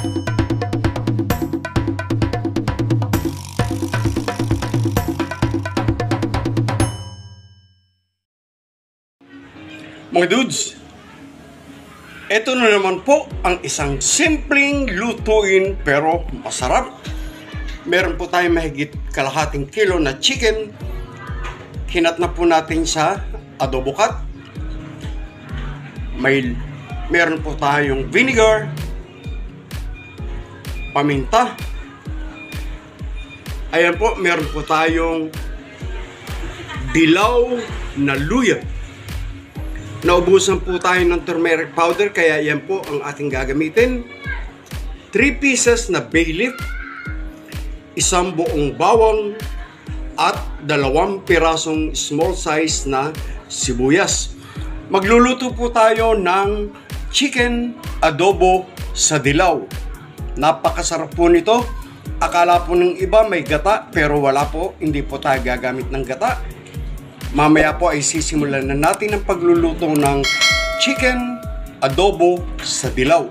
Mga dudes, ito na naman po ang isang simpleng lutuin pero masarap. Meron po tayong mahigit kalahating kilo na chicken. Hinat na po natin sa adobo cut. Meron po tayong vinegar, paminta. Ayan po, meron po tayong dilaw na luya. Naubusan po tayo ng turmeric powder, kaya yan po ang ating gagamitin. 3 pieces na bay leaf, isang buong bawang, at 2 pirasong small size na sibuyas. Magluluto po tayo ng chicken adobo sa dilaw. Napakasarap po nito. Akala po ng iba may gata, pero wala po, hindi po tayo gagamit ng gata. Mamaya po ay sisimulan na natin ang pagluluto ng chicken adobo sa dilaw.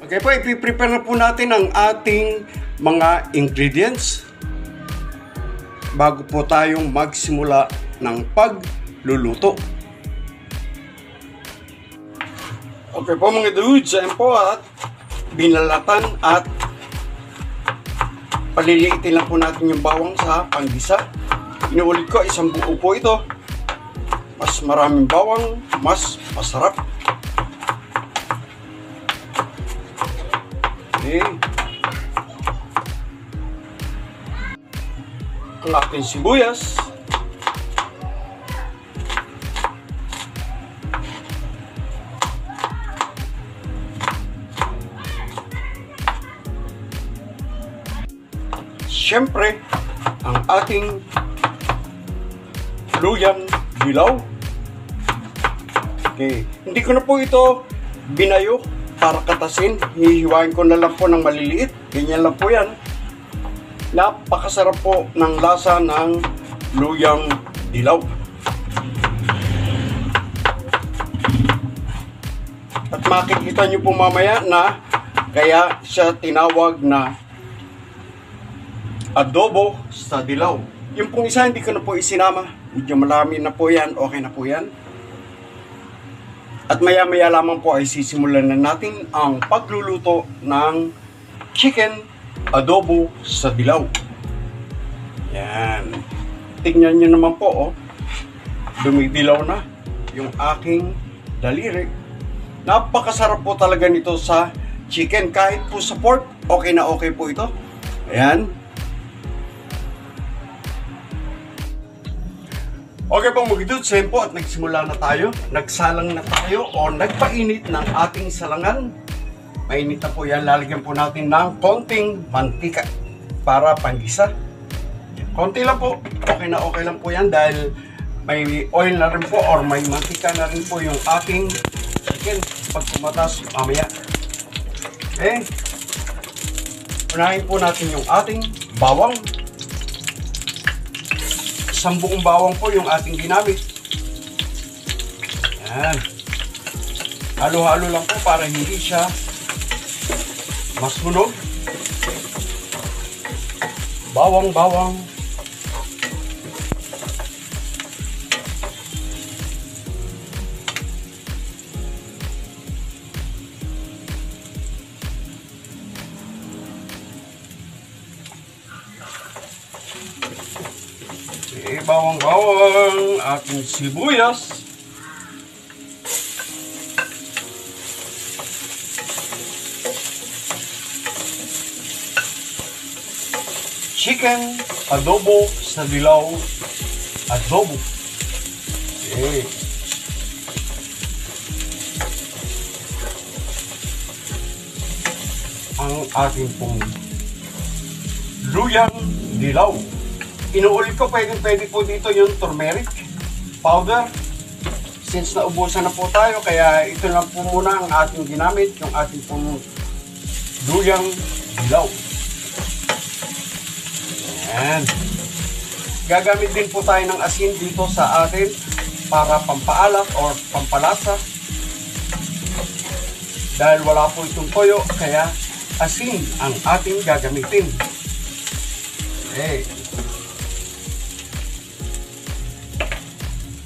Okay po, ipiprepare na po natin ang ating mga ingredients bago po tayong magsimula ng pagluluto. Okay po mga dudes, ayan po at binalatan at paliliitin lang po natin yung bawang sa panggisa. Inuulit ko, isang buo po ito. Mas maraming bawang, mas masarap. Okay. Ang ating sibuyas. Siyempre, ang ating luyang dilaw. Okay. Hindi ko na po ito binayo para katasin. Hihiwain ko na lang po ng maliliit. Ganyan lang po yan. Napakasarap po ng lasa ng luyang dilaw. At makikita nyo po mamaya na kaya siya tinawag na adobo sa dilaw. Yung pong isa hindi ko na po isinama. Medyo marami na po yan. Okay na po yan. At maya-maya lamang po ay sisimulan na natin ang pagluluto ng chicken adobo sa dilaw. Yan. Tingnan nyo naman po, oh. Dumidilaw na yung aking daliri. Napakasarap po talaga nito sa chicken. Kahit po sa pork, okay na okay po ito. Ayan. Okay pong mga dudes, same po at nagsimula na tayo. Nagsalang na tayo o nagpainit ng ating salangan. Mainit na po yan. Lalagyan po natin ng konting mantika para panggisa. Konti lang po. Okay lang po yan dahil may oil na rin po or may mantika na rin po yung ating chicken pag kumatas mamaya. Okay. Unahin po natin yung ating bawang. Isang buong bawang po yung ating ginamit. Yan. Halo-halo lang po para hindi siya masunog. Bawang. Bawang, ating sibuyas, chicken adobo sa dilaw adobo. Okay. Ang ating pong luyang dilaw. Inuulit ko, pwede po dito yung turmeric powder. Since naubusan na po tayo, kaya ito lang po muna ang ating ginamit, yung ating pong luyang dilaw. Ayan. Gagamit din po tayo ng asin dito sa atin para pampaalat or pampalasa. Dahil wala po itong toyo, kaya asin ang ating gagamitin. Okay.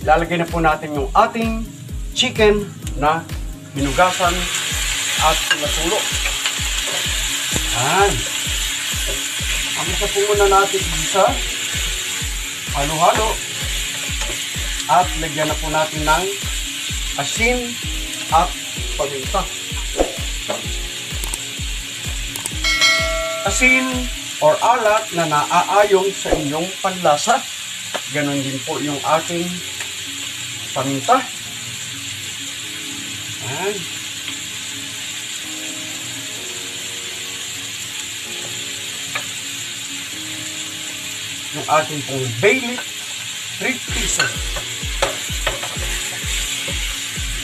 Lalagay na po natin yung ating chicken na hinugasan at natulo. Yan. Ang isa po muna natin isa. Halo-halo. At lagyan na po natin ng asin at paminta. Asin or alat na naaayon sa inyong panlasa. Ganon din po yung ating paminta. Ayan. Yung ating pong bay leaf, 3 pieces.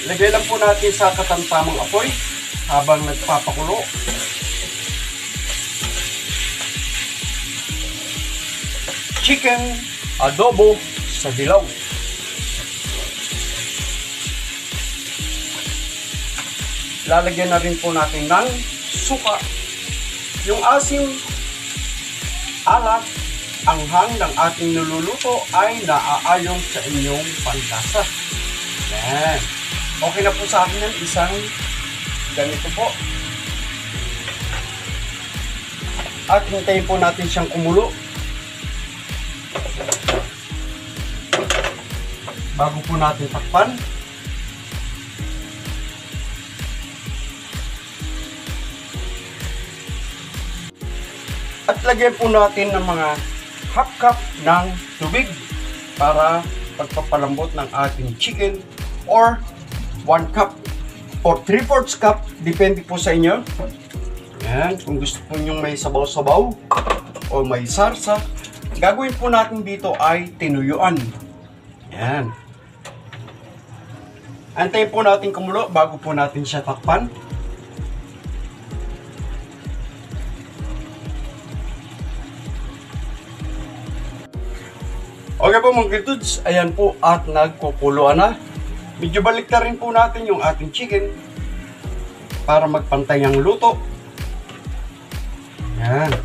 Lagay lang po natin sa katamtamang apoy habang nagpapakulo. Chicken adobo sa dilaw. Lalagyan na rin po natin ng suka. Yung asim, alat, anghang ng ating niluluto ay naaayon sa inyong panlasa. Yan. Okay na po sa akin yan. Isang ganito po. At hintayin po natin siyang kumulo. Bago po natin takpan. At lagyan po natin ng mga half cup ng tubig para pagpapalambot ng ating chicken, or 1 cup or 3/4 cup, depende po sa inyo. Yan, kung gusto po nyo may sabaw-sabaw o may sarsa, gagawin po natin dito ay tinuyuan. Yan. Antayin po natin kumulo bago po natin siya takpan. Okay po mga kids, ayan po at nagkukuloan na. Medyo balik na rin po natin yung ating chicken para magpantay ang luto. Ayan.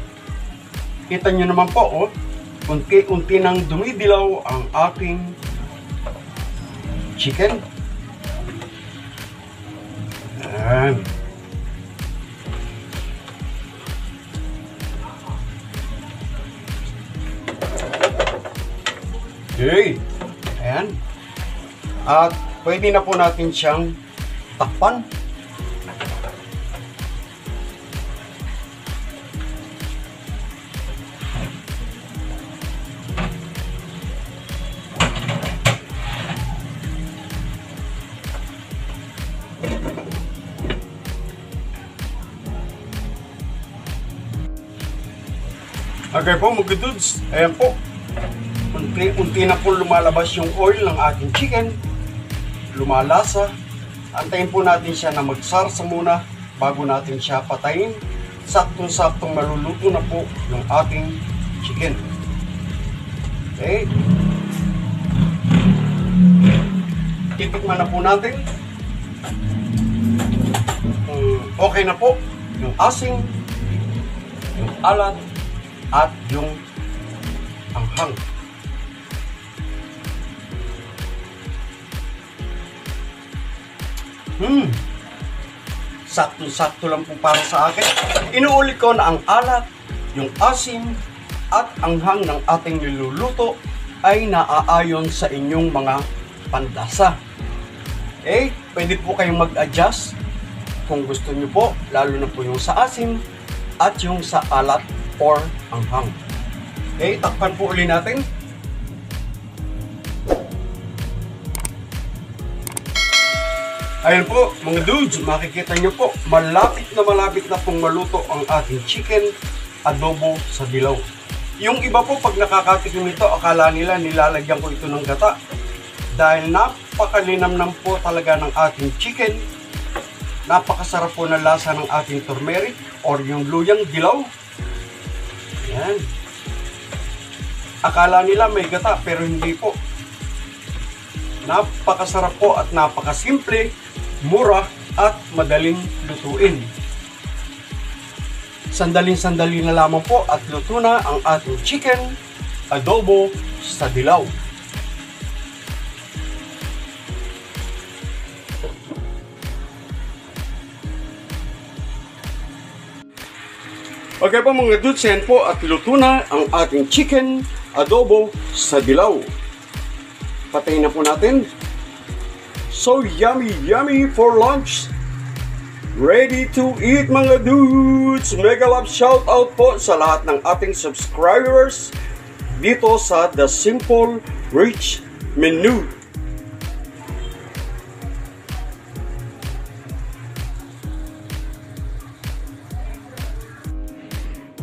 Kita nyo naman po, unti-unti nang dumidilaw ang ating chicken. Ayan. Okay. Ayan. At pwede na po natin siyang takpan. Okay po mga dudes, ayan po. Unti-unti na po lumalabas yung oil ng ating chicken. Lumalasa. Antayin po natin siya na magsarsa muna bago natin siya patayin. Saktong-saktong maluluto na po yung ating chicken. Okay. Titikman na po natin. Okay na po yung asin, yung alat, at yung anghang. Sakto-sakto lang po para sa akin. Inuulit ko na ang alat, yung asim, at anghang ng ating niluluto ay naaayon sa inyong mga panlasa. Okay, pwede po kayong mag-adjust kung gusto nyo po, lalo na po yung sa asim at yung sa alat or anghang. Okay, takpan po ulit natin. Ayan po mga dudes, makikita nyo po, malapit na pong maluto ang ating chicken adobo sa dilaw. Yung iba po pag nakakatikim nito, akala nila nilalagyan ko ito ng gata. Dahil napakalinamnam po talaga ng ating chicken. Napakasarap po na lasa ng ating turmeric or yung luyang dilaw. Ayan. Akala nila may gata pero hindi po. Napakasarap po at napakasimple, mura at madaling lutuin. Sandaling-sandali na lamang po at luto na ang ating chicken adobo sa dilaw. Okay po mga dudes, yan po at luto na ang ating chicken adobo sa dilaw. Patayin na po natin. So yummy, yummy for lunch. Ready to eat mga dudes. Mega love shout out po sa lahat ng ating subscribers dito sa The Simple Rich Menu.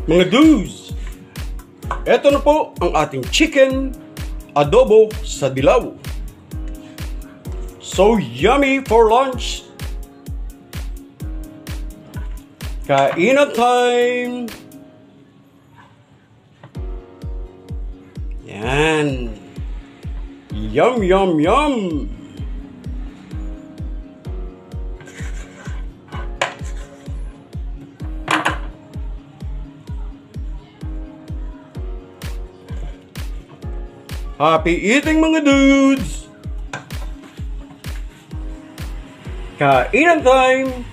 Mga dudes, eto na po ang ating chicken adobo sa dilaw. So yummy for lunch. Kainan time. Yan. Yum, yum, yum. Happy eating mga dudes! Kainan time!